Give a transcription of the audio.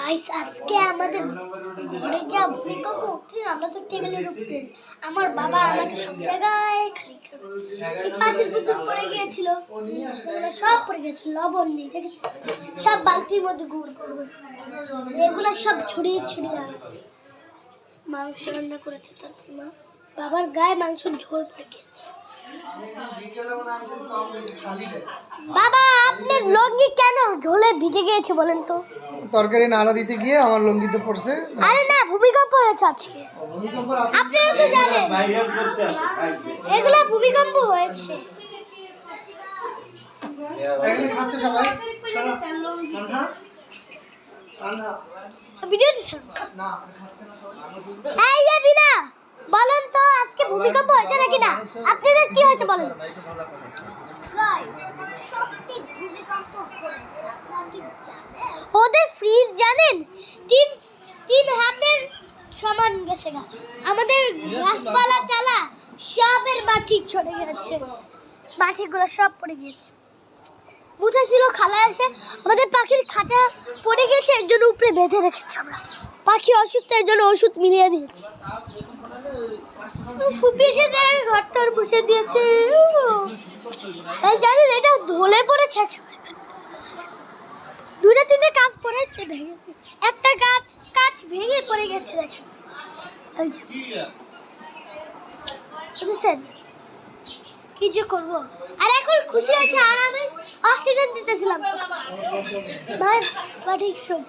guys আজকে আমাদের ঘরে যা ভূমিকম্প উঠছে আমরা তো টেবিলের উপরে আমার বাবা আমাকে সব জায়গায় খালি এই পাতিল পুতুল পড়ে গিয়েছিল সব পড়ে গেছিল লবণ নেই দেখেছো সব বালতির মধ্যে গুড় করবে এগুলো সব ছড়িয়ে ছড়িয়ে মাংস রান্না করেছে তার মা বাবার গায়ে মাংস ঝোল পড়ে গিয়েছে বাবা আপনার লঙ্গি কেন ঝোলে ভিজে গিয়েছে বলেন তো তরকারি নাড়া দিতে গিয়ে আমার লঙ্গিতে পড়ছে আরে না ভূমিকম্প হয়েছে আজকে আপনারা তো জানেন এগুলা ভূমিকম্প হয়েছে এখানে খাচ্ছে সবাই ভিডিওতে ছাড়ো না খাচ্ছে না সবাই এই যে বিনা বলেন তো আজকে ভূমিকম্প হয়েছে নাকি না আপনাদের কি হয়েছে বলেন সত্যি ভূমিকম্প হয়েছে আপনারা কি জানেন ওদের ফ্রিজ জানেন তিন হাতের সমান গেছে না আমাদের গাছপালা টালা সবের মাটি ছড়ে গেছে মাটিগুলো সব পড়ে গিয়েছে মুঠা ছিল খালা এসে আমাদের পাখির খাঁচা পড়ে গেছে এর জন্য উপরে বেঁধে রেখেছি আমরা পাখি অসুস্থ এর জন্য ওষুধ মিলিয়ে দিয়েছি ফুপি এসে দেখে ঘরটার বসে দিয়েছে এই জানেন এটা ধলে পড়েছে দুইটা তিনটে কাজ পড়েছে ভেঙে একটা কাজ ভেঙে পড়ে গেছে দেখেন এই যে বুঝছেন কি যে করবো আর এখন খুশি হয়েছে আর আমি অক্সিজেন দিতেছিলাম ভাই ঠিক